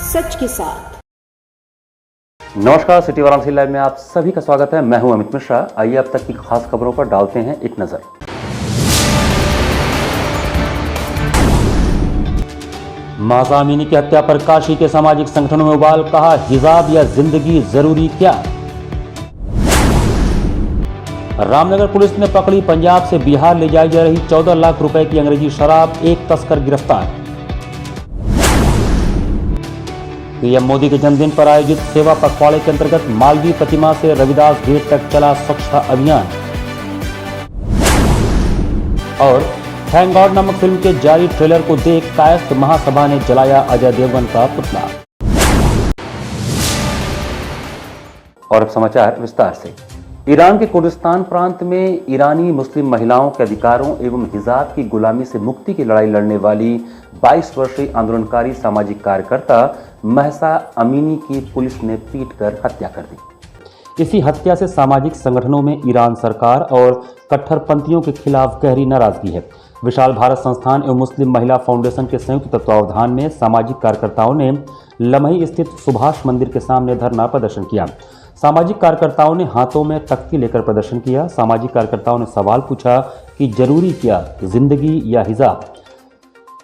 सच के साथ। नमस्कार, सिटी वाराणसी लाइव में आप सभी का स्वागत है। मैं हूं अमित मिश्रा। आइए अब तक की खास खबरों पर डालते हैं एक नजर। महसा अमीनी की हत्या पर काशी के सामाजिक संगठनों में उबाल, कहा हिजाब या जिंदगी जरूरी क्या। रामनगर पुलिस ने पकड़ी पंजाब से बिहार ले जाई जा रही 14 लाख रुपए की अंग्रेजी शराब, एक तस्कर गिरफ्तार। पीएम मोदी के जन्मदिन पर आयोजित सेवा पखवाड़े के अंतर्गत मालवीय प्रतिमा से रविदास गेट तक चला स्वच्छता अभियान। और थैंक गॉड नामक फिल्म के जारी ट्रेलर को देख कायस्थ महासभा ने जलाया अजय देवगन का पुतला। और अब समाचार विस्तार से। ईरान के कुर्दिस्तान प्रांत में ईरानी मुस्लिम महिलाओं के अधिकारों एवं हिजाब की गुलामी से मुक्ति की लड़ाई लड़ने वाली 22 वर्षीय आंदोलनकारी सामाजिक कार्यकर्ता महसा अमीनी की पुलिस ने पीटकर हत्या कर दी। इसी हत्या से सामाजिक संगठनों में ईरान सरकार और कट्टरपंथियों के खिलाफ गहरी नाराजगी है। विशाल भारत संस्थान एवं मुस्लिम महिला फाउंडेशन के संयुक्त तत्वावधान में सामाजिक कार्यकर्ताओं ने लमही स्थित सुभाष मंदिर के सामने धरना प्रदर्शन किया। सामाजिक कार्यकर्ताओं ने हाथों में तख्ती लेकर प्रदर्शन किया। सामाजिक कार्यकर्ताओं ने सवाल पूछा कि जरूरी क्या, जिंदगी या हिजाब।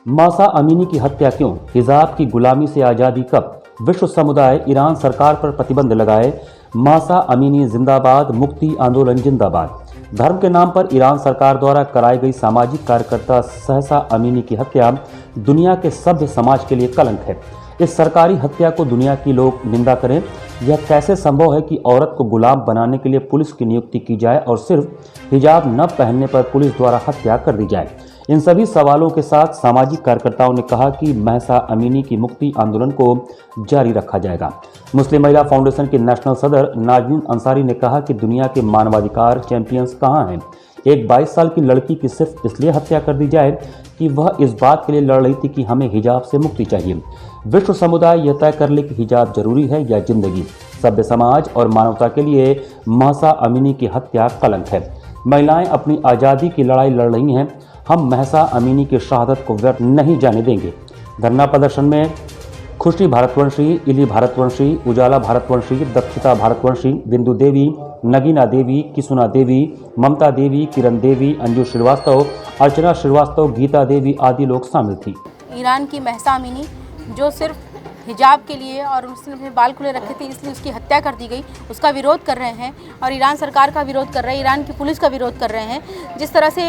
महसा अमीनी की हत्या क्यों, हिजाब की गुलामी से आज़ादी कब। विश्व समुदाय ईरान सरकार पर प्रतिबंध लगाए। महसा अमीनी जिंदाबाद, मुक्ति आंदोलन जिंदाबाद। धर्म के नाम पर ईरान सरकार द्वारा कराई गई सामाजिक कार्यकर्ता सहसा अमीनी की हत्या दुनिया के सभ्य समाज के लिए कलंक है। इस सरकारी हत्या को दुनिया की लोग निंदा करें। यह कैसे संभव है कि औरत को गुलाम बनाने के लिए पुलिस की नियुक्ति की जाए और सिर्फ हिजाब न पहनने पर पुलिस द्वारा हत्या कर दी जाए। इन सभी सवालों के साथ सामाजिक कार्यकर्ताओं ने कहा कि महसा अमीनी की मुक्ति आंदोलन को जारी रखा जाएगा। मुस्लिम महिला फाउंडेशन के नेशनल सदर नाजनीन अंसारी ने कहा कि दुनिया के मानवाधिकार चैंपियंस कहाँ हैं। एक 22 साल की लड़की की सिर्फ इसलिए हत्या कर दी जाए कि वह इस बात के लिए लड़ रही थी कि हमें हिजाब से मुक्ति चाहिए। विश्व समुदाय यह तय कर ले कि हिजाब जरूरी है या जिंदगी। सभ्य समाज और मानवता के लिए महसा अमीनी की हत्या कलंक है। महिलाएं अपनी आज़ादी की लड़ाई लड़ रही हैं। हम महसा अमीनी की शहादत को व्यर्थ नहीं जाने देंगे। धरना प्रदर्शन में खुशी भारतवंशी, इली भारतवंशी, उजाला भारतवंशी, दक्षिता भारतवंशी, बिंदु देवी, नगीना देवी, किसुना देवी, ममता देवी, किरण देवी, अंजू श्रीवास्तव, अर्चना श्रीवास्तव, गीता देवी आदि लोग शामिल थी। ईरान की महसा अमीनी जो सिर्फ हिजाब के लिए और उसने अपने बाल खुले रखे थे इसलिए उसकी हत्या कर दी गई, उसका विरोध कर रहे हैं और ईरान सरकार का विरोध कर रहे हैं, ईरान की पुलिस का विरोध कर रहे हैं। जिस तरह से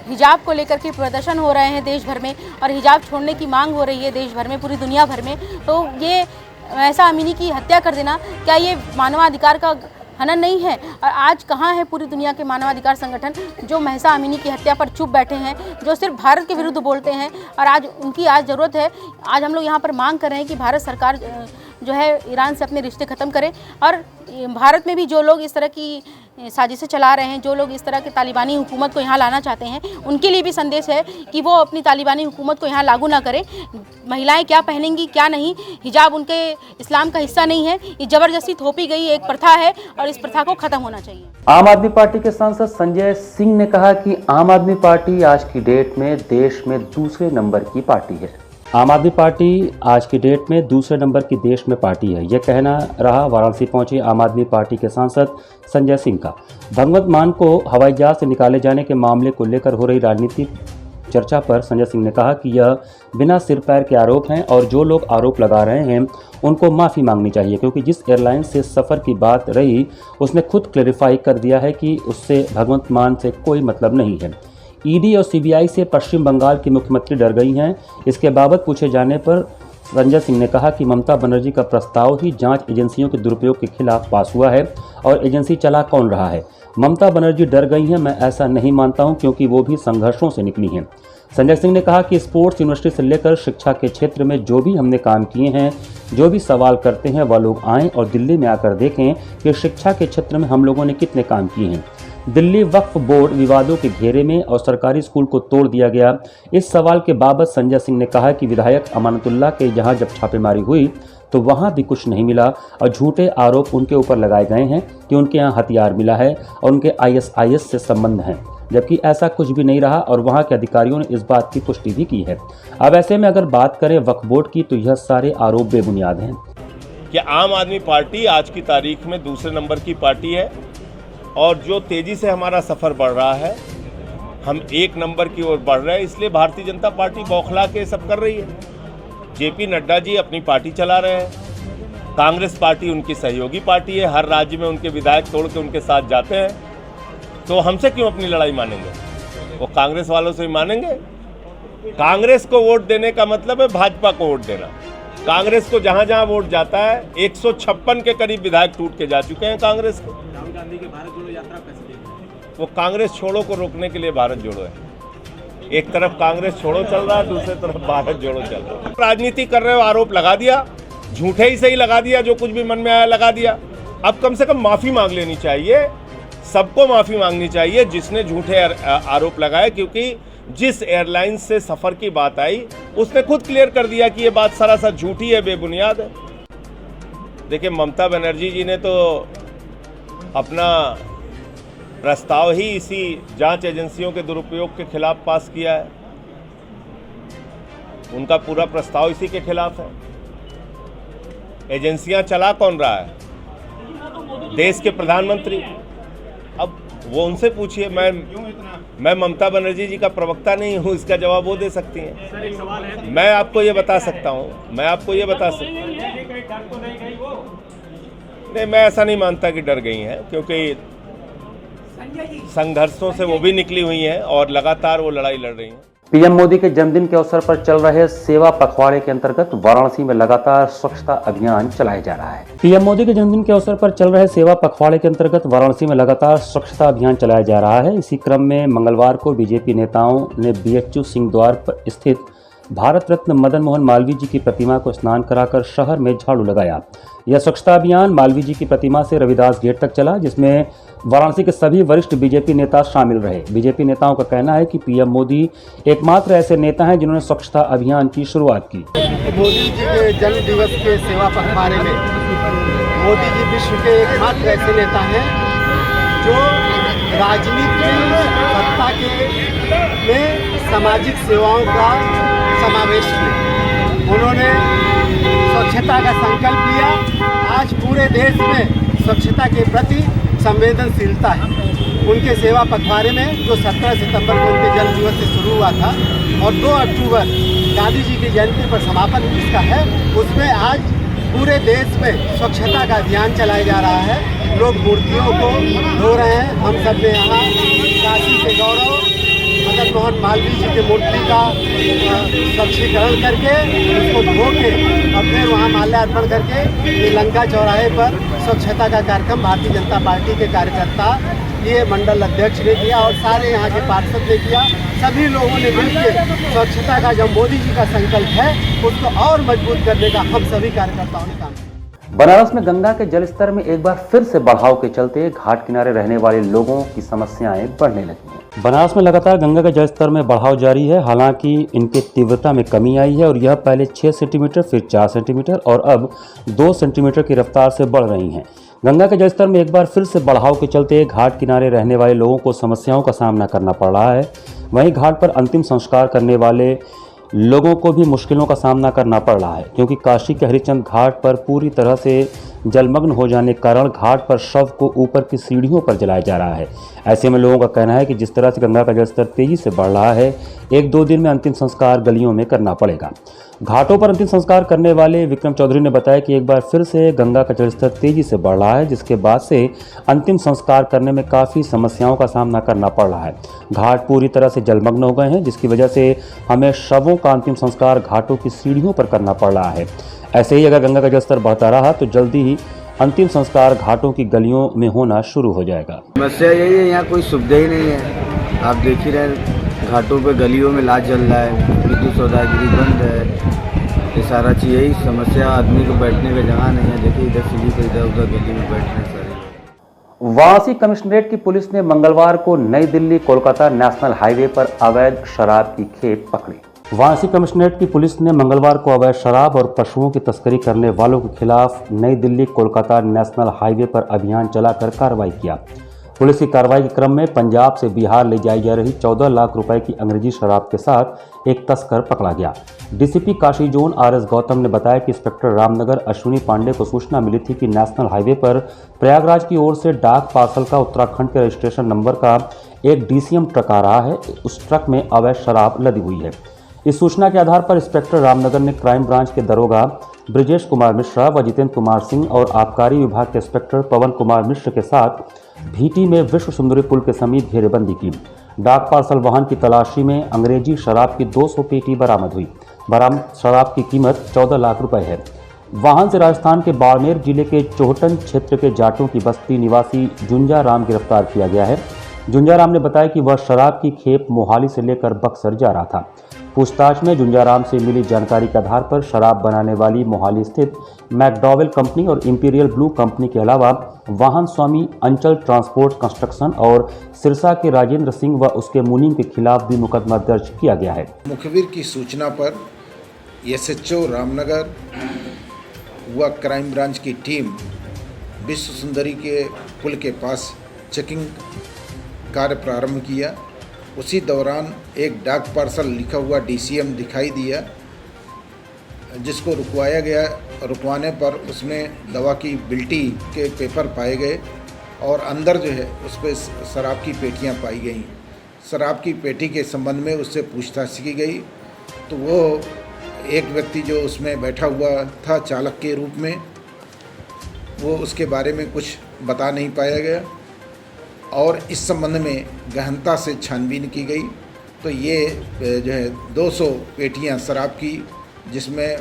हिजाब को लेकर के प्रदर्शन हो रहे हैं देश भर में और हिजाब छोड़ने की मांग हो रही है देश भर में, पूरी दुनिया भर में, तो ये महसा अमीनी की हत्या कर देना क्या ये मानवाधिकार का हनन नहीं है। और आज कहाँ है पूरी दुनिया के मानवाधिकार संगठन जो महसा अमीनी की हत्या पर चुप बैठे हैं, जो सिर्फ भारत के विरुद्ध बोलते हैं। और आज उनकी आज ज़रूरत है। आज हम लोग यहाँ पर मांग कर रहे हैं कि भारत सरकार जो है ईरान से अपने रिश्ते ख़त्म करे और भारत में भी जो लोग इस तरह की साजिशें चला रहे हैं, जो लोग इस तरह के तालिबानी हुकूमत को यहाँ लाना चाहते हैं, उनके लिए भी संदेश है कि वो अपनी तालिबानी हुकूमत को यहाँ लागू ना करें। महिलाएं क्या पहनेंगी क्या नहीं, हिजाब उनके इस्लाम का हिस्सा नहीं है। ये ज़बरदस्ती थोपी गई एक प्रथा है और इस प्रथा को ख़त्म होना चाहिए। आम आदमी पार्टी के सांसद संजय सिंह ने कहा कि आम आदमी पार्टी आज की डेट में देश में दूसरे नंबर की पार्टी है। आम आदमी पार्टी आज की डेट में दूसरे नंबर की देश में पार्टी है, यह कहना रहा वाराणसी पहुंचे आम आदमी पार्टी के सांसद संजय सिंह का। भगवंत मान को हवाई जहाज से निकाले जाने के मामले को लेकर हो रही राजनीतिक चर्चा पर संजय सिंह ने कहा कि यह बिना सिर पैर के आरोप हैं और जो लोग आरोप लगा रहे हैं उनको माफ़ी मांगनी चाहिए, क्योंकि जिस एयरलाइन से सफ़र की बात रही उसने खुद क्लैरिफाई कर दिया है कि उससे भगवंत मान से कोई मतलब नहीं है। ईडी और सीबीआई से पश्चिम बंगाल की मुख्यमंत्री डर गई हैं। इसके बाबत पूछे जाने पर संजय सिंह ने कहा कि ममता बनर्जी का प्रस्ताव ही जांच एजेंसियों के दुरुपयोग के खिलाफ पास हुआ है और एजेंसी चला कौन रहा है। ममता बनर्जी डर गई हैं, मैं ऐसा नहीं मानता हूं, क्योंकि वो भी संघर्षों से निकली हैं। संजय सिंह ने कहा कि स्पोर्ट्स यूनिवर्सिटी से लेकर शिक्षा के क्षेत्र में जो भी हमने काम किए हैं, जो भी सवाल करते हैं वह लोग आएँ और दिल्ली में आकर देखें कि शिक्षा के क्षेत्र में हम लोगों ने कितने काम किए हैं। दिल्ली वक्फ बोर्ड विवादों के घेरे में और सरकारी स्कूल को तोड़ दिया गया। इस सवाल के बाबत संजय सिंह ने कहा कि विधायक अमानतुल्लाह के यहाँ जब छापेमारी हुई तो वहाँ भी कुछ नहीं मिला और झूठे आरोप उनके ऊपर लगाए गए हैं कि उनके यहाँ हथियार मिला है और उनके आईएसआईएस से संबंध हैं। जबकि ऐसा कुछ भी नहीं रहा और वहां के अधिकारियों ने इस बात की पुष्टि भी की है। अब ऐसे में अगर बात करें वक्फ बोर्ड की तो यह सारे आरोप बेबुनियाद हैं कि आम आदमी पार्टी आज की तारीख में दूसरे नंबर की पार्टी है और जो तेज़ी से हमारा सफ़र बढ़ रहा है, हम एक नंबर की ओर बढ़ रहे हैं, इसलिए भारतीय जनता पार्टी बौखला के सब कर रही है। जेपी नड्डा जी अपनी पार्टी चला रहे हैं, कांग्रेस पार्टी उनकी सहयोगी पार्टी है, हर राज्य में उनके विधायक तोड़ के उनके साथ जाते हैं, तो हमसे क्यों अपनी लड़ाई मानेंगे? वो कांग्रेस वालों से ही मानेंगे। कांग्रेस को वोट देने का मतलब है भाजपा को वोट देना। कांग्रेस को जहां जहां वोट जाता है 156 के करीब विधायक टूट के जा चुके हैं कांग्रेस को। राहुल गांधी के भारत जोड़ो यात्रा कैसे देखते हैं? वो कांग्रेस छोड़ो को रोकने के लिए भारत जोड़ो है। एक तरफ कांग्रेस छोड़ो चल रहा है, दूसरी तरफ भारत जोड़ो चल रहा है। राजनीति कर रहे हो, आरोप लगा दिया, झूठे ही सही लगा दिया, जो कुछ भी मन में आया लगा दिया। अब कम से कम माफ़ी मांग लेनी चाहिए, सबको माफ़ी मांगनी चाहिए जिसने झूठे आरोप लगाए, क्योंकि जिस एयरलाइन से सफ़र की बात आई उसने खुद क्लियर कर दिया कि ये बात सरासर झूठी है, बेबुनियाद है। देखिए, ममता बनर्जी जी ने तो अपना प्रस्ताव ही इसी जांच एजेंसियों के दुरुपयोग के खिलाफ पास किया है। उनका पूरा प्रस्ताव इसी के खिलाफ है। एजेंसियां चला कौन रहा है? देश के प्रधानमंत्री। अब वो उनसे पूछिए, मैं ममता बनर्जी जी का प्रवक्ता नहीं हूँ, इसका जवाब वो दे सकती हैं। मैं आपको ये बता सकता हूँ, नहीं, मैं ऐसा नहीं मानता कि डर गई हैं, क्योंकि संघर्षों से वो भी निकली हुई हैं और लगातार वो लड़ाई लड़ रही हैं। पीएम मोदी के जन्मदिन के अवसर पर चल रहे सेवा पखवाड़े के अंतर्गत वाराणसी में लगातार स्वच्छता अभियान चलाया जा रहा है। पीएम मोदी के जन्मदिन के अवसर पर चल रहे सेवा पखवाड़े के अंतर्गत वाराणसी में लगातार स्वच्छता अभियान चलाया जा रहा है। इसी क्रम में मंगलवार को बीजेपी नेताओं ने बीएचयू सिंह द्वार पर स्थित भारत रत्न मदन मोहन मालवीय जी की प्रतिमा को स्नान कराकर शहर में झाड़ू लगाया। यह स्वच्छता अभियान मालवीय जी की प्रतिमा से रविदास गेट तक चला, जिसमें वाराणसी के सभी वरिष्ठ बीजेपी नेता शामिल रहे। बीजेपी नेताओं का कहना है कि पीएम मोदी एकमात्र ऐसे नेता हैं जिन्होंने स्वच्छता अभियान की शुरुआत की। मोदी जी के जन्म दिवस के सेवा पखवाड़े में मोदी जी विश्व के एकमात्र ऐसे नेता हैं जो राजनीति सत्ता में सामाजिक सेवाओं का समावेश किया। उन्होंने स्वच्छता का संकल्प लिया। आज पूरे देश में स्वच्छता के प्रति संवेदनशीलता है। उनके सेवा पखवाड़े में जो 17 सितंबर को उनके जन्म दिवस से शुरू हुआ था और 2 अक्टूबर गांधी जी की जयंती पर समापन जिसका है, उसमें आज पूरे देश में स्वच्छता का अभियान चलाया जा रहा है। लोग मूर्तियों को धो रहे हैं। हम सब ने यहाँ काशी के गौरव मदन मोहन मालवीय जी की मूर्ति का स्वच्छीकरण करके उसको धो के और फिर वहाँ माल्यार्पण करके लंका चौराहे पर स्वच्छता का कार्यक्रम भारतीय जनता पार्टी के कार्यकर्ता, ये मंडल अध्यक्ष ने किया और सारे यहाँ के पार्षद ने किया। सभी लोगों ने मिलकर स्वच्छता का जो मोदी जी का संकल्प है उसको और मजबूत करने का हम सभी कार्यकर्ताओं ने काम किया। बनारस में गंगा के जलस्तर में एक बार फिर से बढ़ाव के चलते घाट किनारे रहने वाले लोगों की समस्याएं बढ़ने लगी हैं। बनारस में लगातार गंगा के जलस्तर में बढ़ाव जारी है। हालांकि इनके तीव्रता में कमी आई है और यह पहले 6 सेंटीमीटर, फिर 4 सेंटीमीटर और अब 2 सेंटीमीटर की रफ्तार से बढ़ रही हैं। गंगा के जलस्तर में एक बार फिर से बढ़ाव के चलते घाट किनारे रहने वाले लोगों को समस्याओं का सामना करना पड़ रहा है। वहीं घाट पर अंतिम संस्कार करने वाले लोगों को भी मुश्किलों का सामना करना पड़ रहा है, क्योंकि काशी के हरिश्चंद्र घाट पर पूरी तरह से जलमग्न हो जाने के कारण घाट पर शव को ऊपर की सीढ़ियों पर जलाया जा रहा है। ऐसे में लोगों का कहना है कि जिस तरह से गंगा का जलस्तर तेजी से बढ़ रहा है, 1-2 दिन में अंतिम संस्कार गलियों में करना पड़ेगा। घाटों पर अंतिम संस्कार करने वाले विक्रम चौधरी ने बताया कि एक बार फिर से गंगा का जलस्तर तेजी से बढ़ रहा है, जिसके बाद से अंतिम संस्कार करने में काफ़ी समस्याओं का सामना करना पड़ रहा है। घाट पूरी तरह से जलमग्न हो गए हैं, जिसकी वजह से हमें शवों का अंतिम संस्कार घाटों की सीढ़ियों पर करना पड़ रहा है। ऐसे ही अगर गंगा का जलस्तर बढ़ता रहा तो जल्दी ही अंतिम संस्कार घाटों की गलियों में होना शुरू हो जाएगा। समस्या यही है, यहाँ कोई सुविधा ही नहीं है। आप देख ही रहे घाटों पे गलियों में लाश जल रहा है, विद्युत सौदागिरी बंद है। ये सारा चीज़ यही समस्या, आदमी को बैठने का जगह नहीं है। देखिए इधर सीढ़ी पे इधर उधर गली में बैठ रहे सारे। वाराणसी कमिश्नरेट की पुलिस ने मंगलवार को नई दिल्ली कोलकाता नेशनल हाईवे पर अवैध शराब की खेप पकड़ी। वाराणसी कमिश्नरेट की पुलिस ने मंगलवार को अवैध शराब और पशुओं की तस्करी करने वालों के खिलाफ नई दिल्ली कोलकाता नेशनल हाईवे पर अभियान चलाकर कार्रवाई किया। पुलिस की कार्रवाई के क्रम में पंजाब से बिहार ले जाई जा रही 14 लाख रुपए की अंग्रेजी शराब के साथ एक तस्कर पकड़ा गया। DCP Kashi zone RS Gautam ने बताया कि इंस्पेक्टर रामनगर अश्विनी पांडे को सूचना मिली थी कि नेशनल हाईवे पर प्रयागराज की ओर से डाक पार्सल का उत्तराखंड के रजिस्ट्रेशन नंबर का एक डीसीएम ट्रक आ रहा है। उस ट्रक में अवैध शराब लदी हुई है। इस सूचना के आधार पर इंस्पेक्टर रामनगर ने क्राइम ब्रांच के दरोगा ब्रिजेश कुमार मिश्रा व जितेंद्र कुमार सिंह और आबकारी विभाग के इंस्पेक्टर पवन कुमार मिश्र के साथ भीटी में विश्व सुंदरी पुल के समीप घेरेबंदी की। डाक पार्सल वाहन की तलाशी में अंग्रेजी शराब की 200 पेटी बरामद हुई। बरामद शराब की कीमत 14 लाख रुपए है। वाहन से राजस्थान के बाड़मेर जिले के चोहटन क्षेत्र के जाटों की बस्ती निवासी जुंजा राम गिरफ्तार किया गया है। जुंजा राम ने बताया कि वह शराब की खेप मोहाली से लेकर बक्सर जा रहा था। पूछताछ में जुंजा राम से मिली जानकारी के आधार पर शराब बनाने वाली मोहाली स्थित मैकडॉवेल कंपनी और इंपीरियल ब्लू कंपनी के अलावा वाहन स्वामी अंचल ट्रांसपोर्ट कंस्ट्रक्शन और सिरसा के राजेंद्र सिंह व उसके मुनीम के खिलाफ भी मुकदमा दर्ज किया गया है। मुखबिर की सूचना पर एसएचओ रामनगर व क्राइम ब्रांच की टीम विश्व सुंदरी के पुल के पास चेकिंग कार्य प्रारंभ किया। उसी दौरान एक डाक पार्सल लिखा हुआ डीसीएम दिखाई दिया, जिसको रुकवाया गया। रुकवाने पर उसमें दवा की बिल्टी के पेपर पाए गए और अंदर जो है उस पर शराब की पेटियां पाई गई। शराब की पेटी के संबंध में उससे पूछताछ की गई तो वो एक व्यक्ति जो उसमें बैठा हुआ था चालक के रूप में, वो उसके बारे में कुछ बता नहीं पाया गया और इस संबंध में गहनता से छानबीन की गई तो ये जो है 200 पेटियां शराब की, जिसमें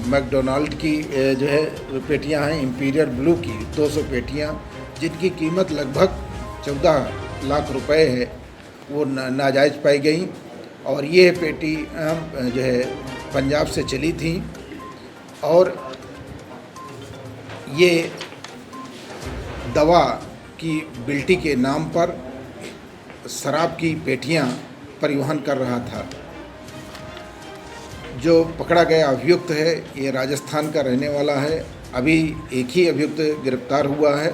मैकडोनाल्ड की जो है पेटियां हैं, इंपीरियल ब्लू की 200 पेटियां, जिनकी कीमत लगभग 14 लाख रुपए है, वो नाजायज़ पाई गई। और ये पेटी जो है पंजाब से चली थी और ये दवा की बिल्टी के नाम पर शराब की पेटियां परिवहन कर रहा था। जो पकड़ा गया अभियुक्त है ये राजस्थान का रहने वाला है। अभी एक ही अभियुक्त गिरफ्तार हुआ है।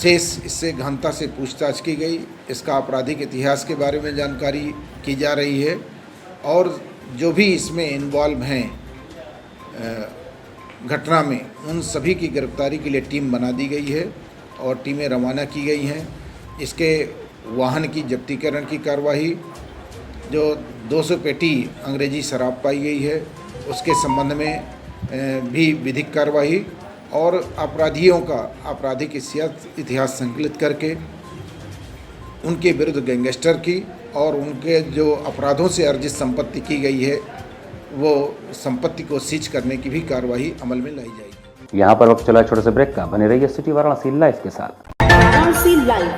शेष इससे गहनता से पूछताछ की गई। इसका आपराधिक इतिहास के बारे में जानकारी की जा रही है और जो भी इसमें इन्वॉल्व हैं घटना में, उन सभी की गिरफ्तारी के लिए टीम बना दी गई है और टीमें रवाना की गई हैं। इसके वाहन की जब्तीकरण की कार्रवाई, जो 200 पेटी अंग्रेजी शराब पाई गई है उसके संबंध में भी विधिक कार्रवाई और अपराधियों का आपराधिक इतिहास संकलित करके उनके विरुद्ध गैंगस्टर की और उनके जो अपराधों से अर्जित संपत्ति की गई है वो संपत्ति को सीज करने की भी कार्रवाई अमल में लाई जाएगी। यहाँ पर वक्त चला छोटे से ब्रेक का। बने रहिए सिटी वाराणसी लाइव के साथ। वाराणसी लाइव,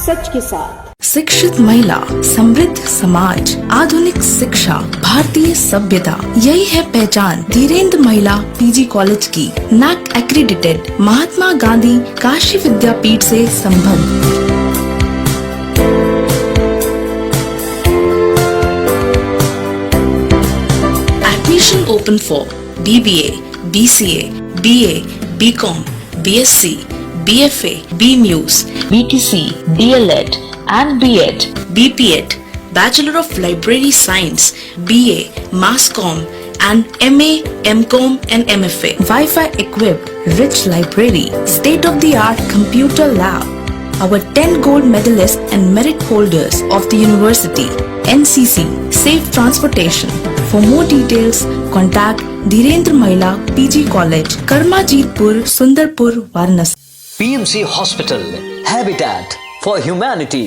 सच के साथ। शिक्षित महिला, समृद्ध समाज, आधुनिक शिक्षा, भारतीय सभ्यता, यही है पहचान धीरेन्द्र महिला पीजी कॉलेज की। NAAC एक्रीडिटेड, महात्मा गांधी काशी विद्यापीठ से संबद्ध। Admission open for BBA, BCA, BA, BCom, BSc, BFA, BMUS, BTC, DLED and B.Ed, BPEd, Bachelor of Library Science, BA, Mass Comm and MA, MCom and MFA. Wi-Fi equipped, rich library, state-of-the-art computer lab. Our 10 gold medalists and merit holders of the university. NCC, safe transportation. For more details, contact Dhirendra Mahila PG College, Karmajitpur, Sundarpur, Varanasi. PMC Hospital, Habitat for Humanity।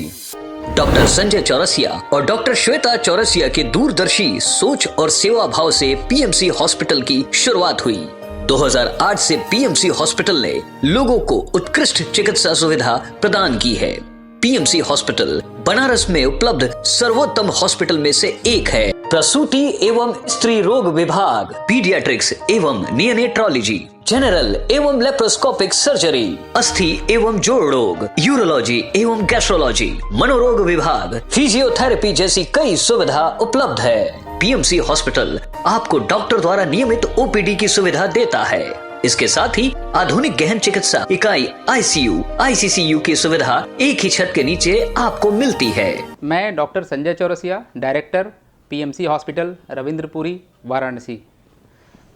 Doctor Sanjay Chaurasia और doctor Shweta Chaurasia के दूरदर्शी सोच और सेवा भाव से PMC hospital की शुरुआत हुई। 2008 से पीएमसी हॉस्पिटल ने लोगों को उत्कृष्ट चिकित्सा सुविधा प्रदान की है। पीएमसी हॉस्पिटल बनारस में उपलब्ध सर्वोत्तम हॉस्पिटल में से एक है। प्रसूति एवं स्त्री रोग विभाग, पीडियाट्रिक्स एवं नियोनेट्रोलॉजी, जनरल एवं लेप्रोस्कोपिक सर्जरी, अस्थि एवं जोड़ रोग, यूरोलॉजी एवं गैस्ट्रोलॉजी, मनोरोग विभाग, फिजियोथेरेपी जैसी कई सुविधा उपलब्ध है। पीएमसी हॉस्पिटल आपको डॉक्टर द्वारा नियमित ओपीडी की सुविधा देता है। इसके साथ ही आधुनिक गहन चिकित्सा इकाई ICU, ICCU की सुविधा एक ही छत के नीचे आपको मिलती है। मैं doctor Sanjay Chaurasia, director PMC hospital Ravindrapuri, Varanasi.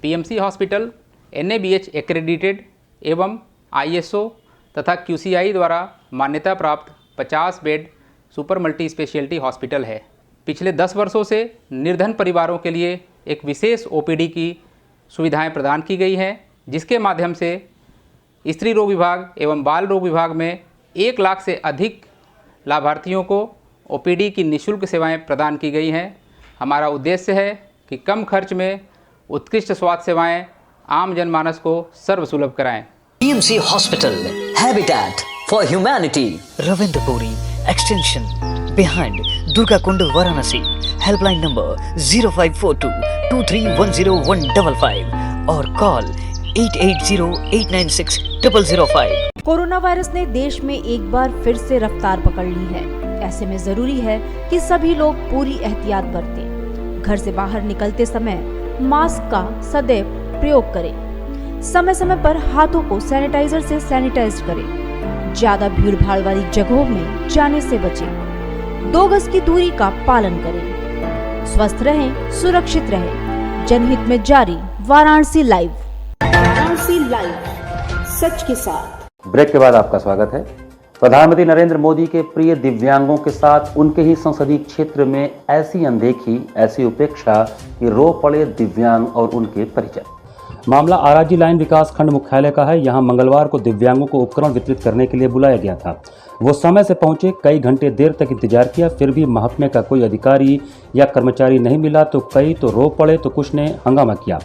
PMC hospital NABH accredited एवं ISO तथा QCI द्वारा मान्यता प्राप्त 50 bed super multi speciality hospital है। पिछले 10 वर्षों से निर्धन परिवारों के लिए एक विशेष OPD की सुविधाएं प्रदान की गई हैं, जिसके माध्यम से स्त्री रोग विभाग एवं बाल रोग विभाग में 1 लाख से अधिक लाभार्थियों को OPD की निःशुल्क सेवाएं प्रदान की गई हैं। हमारा उद्देश्य है कि कम खर्च में उत्कृष्ट स्वास्थ्य सेवाएं आम जनमानस को सर्वसुलभ कराएं। PMC hospital, habitat for humanity, Ravindrapuri extension behind Durga Kund, Varanasi. Helpline number 0542231015 और कॉल 8808960005। कोरोना वायरस ने देश में एक बार फिर से रफ्तार पकड़ ली है। ऐसे में जरूरी है कि सभी लोग पूरी एहतियात बरतें। घर से बाहर निकलते समय मास्क का सदैव प्रयोग करें। समय समय पर हाथों को सैनिटाइजर से सैनिटाइज करें। ज्यादा भीड़ भाड़ वाली जगहों में जाने से बचें। 2 गज की दूरी का पालन करें। स्वस्थ रहें, सुरक्षित रहें। जनहित में जारी वाराणसी लाइव। वाराणसी लाइव, सच के साथ। ब्रेक के बाद आपका स्वागत है। प्रधानमंत्री नरेंद्र मोदी के प्रिय दिव्यांगों के साथ उनके ही संसदीय क्षेत्र में ऐसी अनदेखी, ऐसी उपेक्षा कि रो पड़े दिव्यांग और उनके परिजन। मामला आराजी लाइन विकास खंड मुख्यालय का है। यहां मंगलवार को दिव्यांगों को उपकरण वितरित करने के लिए बुलाया गया था। वो समय से पहुंचे, कई घंटे देर तक इंतजार किया, फिर भी महकमे का कोई अधिकारी या कर्मचारी नहीं मिला। तो कई तो रो पड़े तो कुछ ने हंगामा किया।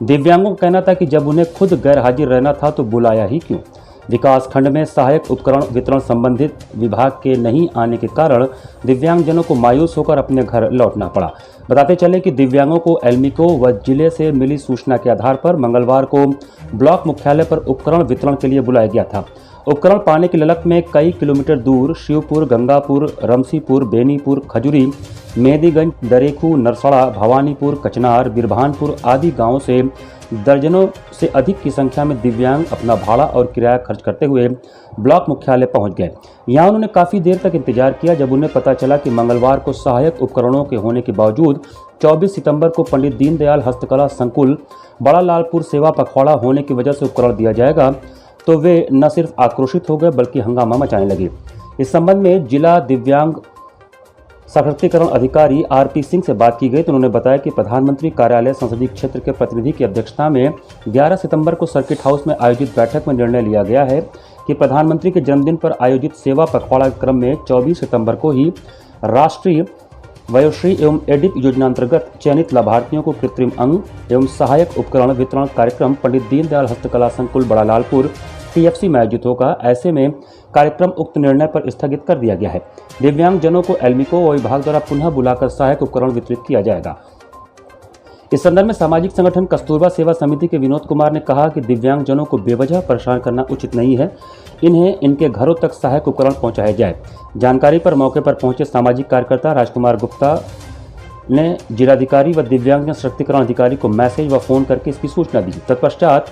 दिव्यांगों का कहना था कि जब उन्हें खुद गैर हाजिर रहना था तो बुलाया ही क्यों। विकास खंड में सहायक उपकरण वितरण संबंधित विभाग के नहीं आने के कारण दिव्यांगजनों को मायूस होकर अपने घर लौटना पड़ा। बताते चले कि दिव्यांगों को एल्मिको व जिले से मिली सूचना के आधार पर मंगलवार को ब्लॉक मुख्यालय पर उपकरण वितरण के लिए बुलाया गया था। उपकरण पाने की ललक में कई किलोमीटर दूर शिवपुर, गंगापुर, रमसीपुर, बेनीपुर, खजुरी, मेहदीगंज, दरेखू, नरसड़ा, भवानीपुर, कचनार, बिरभानपुर आदि गांवों से दर्जनों से अधिक की संख्या में दिव्यांग अपना भाड़ा और किराया खर्च करते हुए ब्लॉक मुख्यालय पहुंच गए। यहां उन्होंने काफ़ी देर तक इंतजार किया। जब उन्हें पता चला कि मंगलवार को सहायक उपकरणों के होने के बावजूद 24 सितंबर को पंडित दीनदयाल हस्तकला संकुल बड़ा लालपुर सेवा पखवाड़ा होने की वजह से उपकरण दिया जाएगा, तो वे न सिर्फ आक्रोशित हो गए बल्कि हंगामा मचाने लगे। इस संबंध में जिला दिव्यांग सशक्तिकरण अधिकारी RP सिंह से बात की गई तो उन्होंने बताया कि प्रधानमंत्री कार्यालय संसदीय क्षेत्र के प्रतिनिधि की अध्यक्षता में 11 सितंबर को सर्किट हाउस में आयोजित बैठक में निर्णय लिया गया है कि प्रधानमंत्री के जन्मदिन पर आयोजित सेवा पखवाड़ा क्रम में 24 सितंबर को ही राष्ट्रीय वयोश्री एवं एडिप योजना अंतर्गत चयनित लाभार्थियों को कृत्रिम अंग एवं सहायक उपकरण वितरण कार्यक्रम पंडित दीनदयाल हस्तकला संकुल बड़ा लालपुर TFC में आयोजित होगा। ऐसे में कार्यक्रम उक्त निर्णय पर स्थगित कर दिया गया है। दिव्यांगजनों को एल्मिको व विभाग द्वारा पुनः बुलाकर सहायक उपकरण वितरित किया जाएगा। इस संदर्भ में सामाजिक संगठन कस्तूरबा सेवा समिति के विनोद कुमार ने कहा कि दिव्यांगजनों को बेवजह परेशान करना उचित नहीं है। इन्हें इनके घरों तक सहायक उपकरण पहुंचाया जाए। जानकारी पर मौके पर पहुंचे सामाजिक कार्यकर्ता राजकुमार गुप्ता ने जिलाधिकारी व दिव्यांग सशक्तिकरण अधिकारी को मैसेज व फोन करके इसकी सूचना दी। तत्पश्चात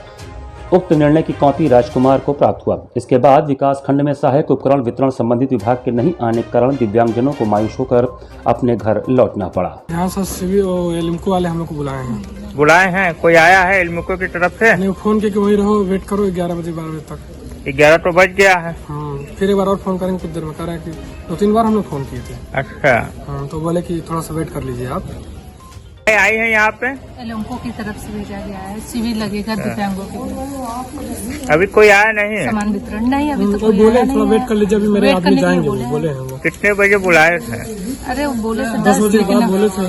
उक्त निर्णय की कॉपी राजकुमार को प्राप्त हुआ। इसके बाद विकास खंड में सहायक उपकरण वितरण संबंधित विभाग के नहीं आने के कारण दिव्यांगजनों को मायूस होकर अपने घर लौटना पड़ा। यहाँ से एल्मिको वाले हम लोग को बुलाए हैं। कोई आया है एल्मिको की तरफ से? नहीं, फोन करके वही रहो, वेट करो 11 बजे 12 बजे तक। 11 तो बज गया है। हाँ, फिर एक बार और फोन करेंगे कुछ देर में। कह रहे हैं कि 2-3 बार हम लोग फोन किए थे। अच्छा। हाँ, तो बोले कि थोड़ा सा वेट कर लीजिए आप। आई है यहाँ पे एल्मिको की तरफ से भेजा गया है, शिविर लगेगा दिव्यांगों के। अभी कोई आया नहीं है? सामान वितरण नहीं अभी तो कोई बोले थोड़ा वेट कर लीजिए, अभी मेरे आदमी जाएंगे बोले हैं वो। कितने बजे बुलाए थे? अरे वो बोले 10 बजे के बाद बोले थे।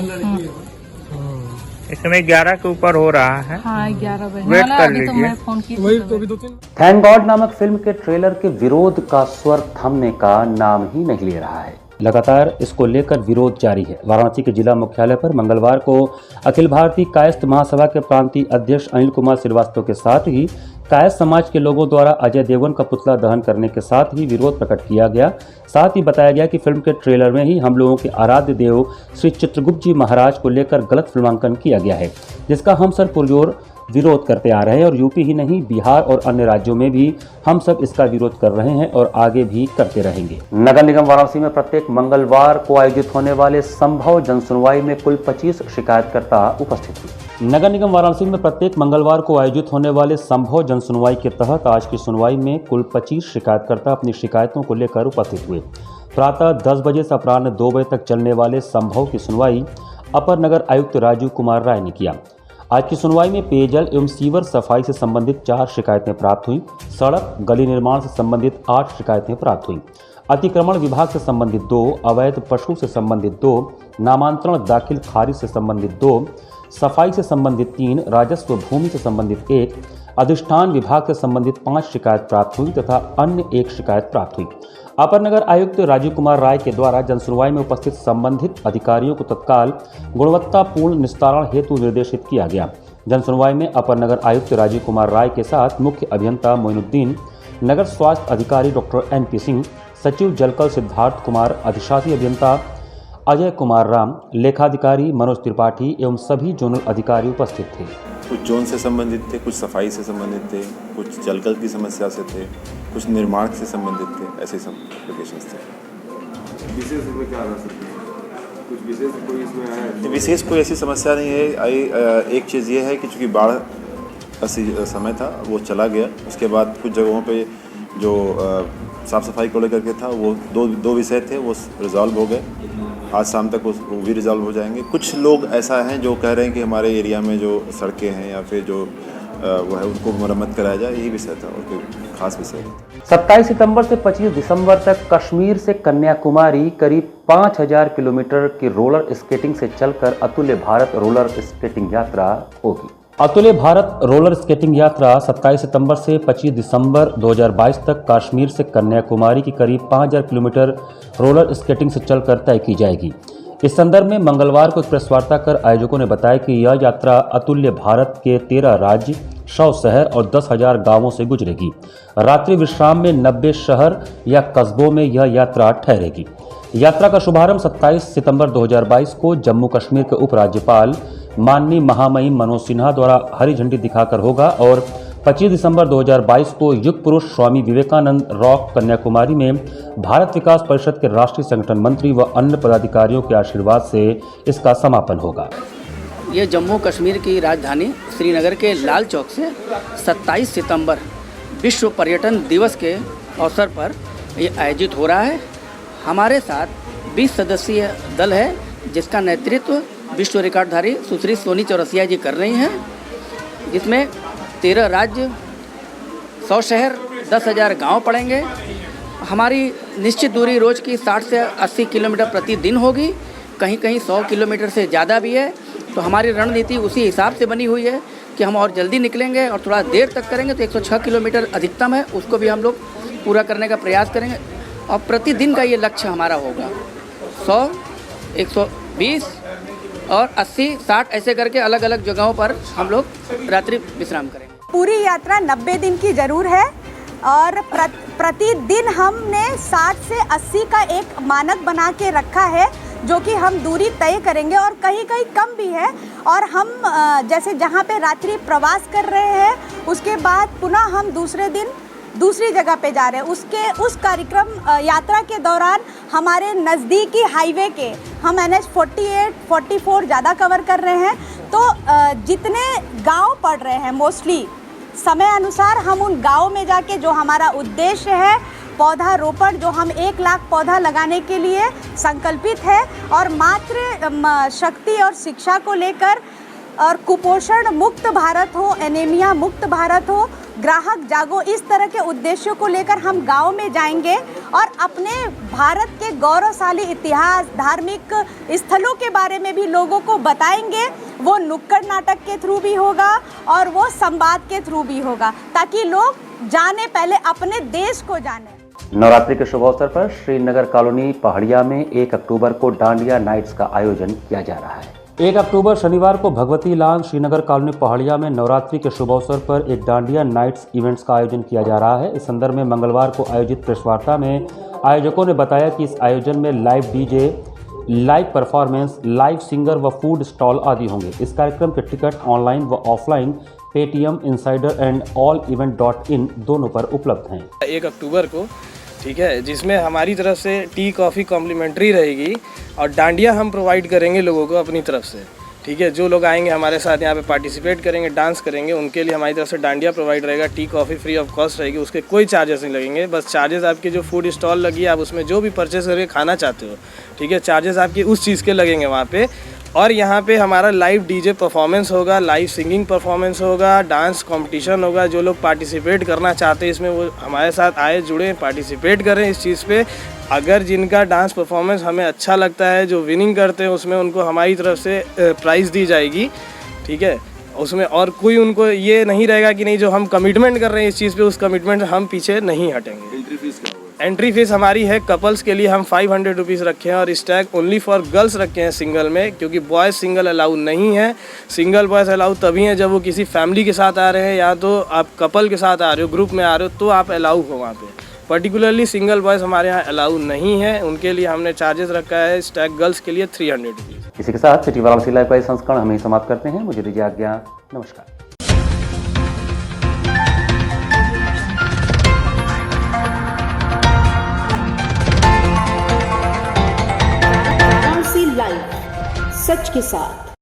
इसमें 11 के ऊपर हो रहा है। हाँ, 11 बजे वेट कर लीजिए। तो मैं फोन किया वही तो अभी 2-3। थैंक गॉड नामक फिल्म के ट्रेलर के विरोध का स्वर थमने का नाम ही नहीं ले रहा है। लगातार इसको लेकर विरोध जारी है। वाराणसी के जिला मुख्यालय पर मंगलवार को अखिल भारतीय कायस्थ महासभा के प्रांतीय अध्यक्ष अनिल कुमार श्रीवास्तव के साथ ही कायस्थ समाज के लोगों द्वारा अजय देवगन का पुतला दहन करने के साथ ही विरोध प्रकट किया गया। साथ ही बताया गया कि फिल्म के ट्रेलर में ही हम लोगों के आराध्य देव श्री चित्रगुप्त जी महाराज को लेकर गलत फिल्मांकन किया गया है, जिसका हम सब पुरजोर विरोध करते आ रहे हैं और यूपी ही नहीं बिहार और अन्य राज्यों में भी हम सब इसका विरोध कर रहे हैं और आगे भी करते रहेंगे। नगर निगम वाराणसी में प्रत्येक मंगलवार को आयोजित होने वाले संभव जनसुनवाई में कुल 25 शिकायतकर्ता उपस्थित हुए। नगर निगम वाराणसी में प्रत्येक मंगलवार को आयोजित होने वाले संभव जनसुनवाई के तहत आज की सुनवाई में कुल 25 शिकायतकर्ता अपनी शिकायतों को लेकर उपस्थित हुए। प्रातः 10 बजे से अपराह्न 2 बजे तक चलने वाले संभव की सुनवाई अपर नगर आयुक्त राजीव कुमार राय ने किया। आज की सुनवाई में पेयजल एवं सीवर सफाई से संबंधित 4 शिकायतें प्राप्त हुई, सड़क गली निर्माण से संबंधित 8 शिकायतें प्राप्त हुई, अतिक्रमण विभाग से संबंधित 2, अवैध पशु से संबंधित 2, नामांतरण दाखिल खारिज से संबंधित 2, सफाई से संबंधित 3, राजस्व भूमि से संबंधित 1, अधिष्ठान विभाग से संबंधित 5 शिकायत प्राप्त हुई तथा अन्य 1 शिकायत प्राप्त हुई। अपर नगर आयुक्त राजीव कुमार राय के द्वारा जनसुनवाई में उपस्थित संबंधित अधिकारियों को तत्काल गुणवत्तापूर्ण निस्तारण हेतु निर्देशित किया गया। जनसुनवाई में अपर नगर आयुक्त राजीव कुमार राय के साथ मुख्य अभियंता मोइनुद्दीन, नगर स्वास्थ्य अधिकारी डॉक्टर NP सिंह, सचिव जलकल सिद्धार्थ कुमार, अधिशासी अभियंता अजय कुमार राम, लेखाधिकारी मनोज त्रिपाठी एवं सभी जोनल अधिकारी उपस्थित थे। कुछ जोन से संबंधित थे, कुछ सफाई से संबंधित थे, कुछ जलकल की समस्या से थे, कुछ निर्माण से संबंधित थे, ऐसे सब एप्लीकेशंस थे। विशेष इसमें क्या आ सकती है? कुछ विशेष कोई इसमें आया है? विशेष कोई ऐसी समस्या नहीं है। एक चीज़ ये है कि चूँकि बाढ़ का समय था वो चला गया, उसके बाद कुछ जगहों पे जो साफ़ सफाई को लेकर के था वो दो विषय थे, वो रिजॉल्व हो गए। आज शाम तक वो भी रिजॉल्व हो जाएंगे। कुछ लोग ऐसा हैं जो कह रहे हैं कि हमारे एरिया में जो सड़कें हैं या फिर जो वो है उनको मरम्मत कराया जाए, यही विषय था और कोई खास विषय नहीं। 27 सितंबर से 25 दिसंबर तक कश्मीर से कन्याकुमारी करीब 5000 किलोमीटर की रोलर स्केटिंग से चलकर अतुल्य भारत रोलर स्केटिंग यात्रा होगी। अतुल्य भारत रोलर स्केटिंग यात्रा 27 सितंबर से 25 दिसंबर 2022 तक कश्मीर से कन्याकुमारी की करीब 5000 किलोमीटर रोलर स्केटिंग से चलकर तय की जाएगी। इस संदर्भ में मंगलवार को एक प्रेस वार्ता कर आयोजकों ने बताया कि यह यात्रा अतुल्य भारत के 13 राज्य, 100 शहर और 10,000 गांवों से गुजरेगी। रात्रि विश्राम में 90 शहर या कस्बों में यह यात्रा ठहरेगी। यात्रा का शुभारंभ 27 सितंबर 2022 को जम्मू कश्मीर के उपराज्यपाल माननीय महामहिम मनोज सिन्हा द्वारा हरी झंडी दिखाकर होगा और 25 दिसंबर 2022 को युग पुरुष स्वामी विवेकानंद रॉक कन्याकुमारी में भारत विकास परिषद के राष्ट्रीय संगठन मंत्री व अन्य पदाधिकारियों के आशीर्वाद से इसका समापन होगा। ये जम्मू कश्मीर की राजधानी श्रीनगर के लाल चौक से 27 सितंबर विश्व पर्यटन दिवस के अवसर पर ये आयोजित हो रहा है। हमारे साथ 20 सदस्यीय दल है जिसका नेतृत्व विश्व रिकॉर्डधारी सुश्री सोनी चौरसिया जी कर रही हैं, जिसमें 13 राज्य, 100 शहर, 10,000 गांव पड़ेंगे। हमारी निश्चित दूरी रोज़ की 60 से 80 किलोमीटर प्रतिदिन होगी, कहीं कहीं 100 किलोमीटर से ज़्यादा भी है। तो हमारी रणनीति उसी हिसाब से बनी हुई है कि हम और जल्दी निकलेंगे और थोड़ा देर तक करेंगे तो 106 किलोमीटर अधिकतम है, उसको भी हम लोग पूरा करने का प्रयास करेंगे। और प्रतिदिन का ये लक्ष्य हमारा होगा 100, 120 और 80, 60 ऐसे करके अलग अलग जगहों पर हम लोग रात्रि विश्राम करेंगे। पूरी यात्रा 90 दिन की ज़रूर है और प्रतिदिन हमने 60 से 80 का एक मानक बना के रखा है, जो कि हम दूरी तय करेंगे और कहीं कहीं कम भी है। और हम जैसे जहाँ पे रात्रि प्रवास कर रहे हैं उसके बाद पुनः हम दूसरे दिन दूसरी जगह पे जा रहे हैं। उस कार्यक्रम यात्रा के दौरान हमारे नज़दीकी हाईवे के हम NH 48, 44 ज़्यादा कवर कर रहे हैं। तो जितने गांव पड़ रहे हैं मोस्टली समय अनुसार हम उन गाँव में जाके जो हमारा उद्देश्य है पौधारोपण, जो हम 1 लाख पौधा लगाने के लिए संकल्पित है और मातृ शक्ति और शिक्षा को लेकर और कुपोषण मुक्त भारत हो, एनीमिया मुक्त भारत हो, ग्राहक जागो, इस तरह के उद्देश्यों को लेकर हम गांव में जाएंगे और अपने भारत के गौरवशाली इतिहास, धार्मिक स्थलों के बारे में भी लोगों को बताएंगे। वो नुक्कड़ नाटक के थ्रू भी होगा और वो संवाद के थ्रू भी होगा, ताकि लोग जाने, पहले अपने देश को जाने। नवरात्रि के शुभ अवसर पर श्रीनगर कॉलोनी पहाड़िया में 1 अक्टूबर को डांडिया नाइट्स का आयोजन किया जा रहा है। 1 अक्टूबर शनिवार को भगवती लान श्रीनगर कॉलोनी पहाड़िया में नवरात्रि के शुभ अवसर पर एक डांडिया नाइट्स इवेंट्स का आयोजन किया जा रहा है। इस संदर्भ में मंगलवार को आयोजित प्रेस वार्ता में आयोजकों ने बताया कि इस आयोजन में live DJ, live performance, live singer व फूड स्टॉल आदि होंगे। इस कार्यक्रम के टिकट ऑनलाइन व ऑफलाइन पेटीएम, इनसाइडर एंड ऑल-इवेंट.in दोनों पर उपलब्ध हैं। 1 अक्टूबर को, ठीक है, जिसमें हमारी तरफ से टी कॉफ़ी कॉम्प्लीमेंट्री रहेगी और डांडिया हम प्रोवाइड करेंगे लोगों को अपनी तरफ से। ठीक है, जो लोग आएंगे हमारे साथ यहाँ पे पार्टिसिपेट करेंगे, डांस करेंगे, उनके लिए हमारी तरफ से डांडिया प्रोवाइड रहेगा। Tea coffee free of cost रहेगी, उसके कोई चार्जेस नहीं लगेंगे। बस चार्जेस आपकी जो फूड स्टॉल लगी है, आप उसमें जो भी परचेस करके खाना चाहते हो, ठीक है, चार्जेस आपकी उस चीज़ के लगेंगे वहाँ पे। और यहाँ पे हमारा लाइव डीजे परफॉर्मेंस होगा, लाइव सिंगिंग परफॉर्मेंस होगा, डांस कंपटीशन होगा। जो लोग पार्टिसिपेट करना चाहते हैं इसमें, वो हमारे साथ आए, जुड़े, पार्टिसिपेट करें इस चीज़ पे। अगर जिनका डांस परफॉर्मेंस हमें अच्छा लगता है, जो विनिंग करते हैं, उसमें उनको हमारी तरफ से प्राइज़ दी जाएगी। ठीक है, उसमें और कोई उनको ये नहीं रहेगा कि नहीं, जो हम कमिटमेंट कर रहे हैं इस चीज़ पे, उस कमिटमेंट से हम पीछे नहीं हटेंगे। एंट्री फीस क्या होगा? एंट्री फीस हमारी है, कपल्स के लिए हम 500 रुपीज़ रखे हैं और स्टैग ओनली फॉर गर्ल्स रखे हैं सिंगल में, क्योंकि बॉयज़ सिंगल अलाउ नहीं है। सिंगल बॉयज़ अलाउ तभी हैं जब वो किसी फैमिली के साथ आ रहे हैं, या तो आप कपल के साथ आ रहे हो, ग्रुप में आ रहे हो, तो आप अलाउ हो वहाँ पे। पर्टिकुलरली सिंगल बॉयज़ हमारे यहाँ अलाउ नहीं है, उनके लिए हमने चार्जेस रखा है स्टैग गर्ल्स के लिए 300 रुपीज़। इसी के साथ सिटी वाराणसी लाइव का ये संस्करण हम ही समाप्त करते हैं। मुझे दीजिए आज्ञा, नमस्कार। लाइव, सच के साथ।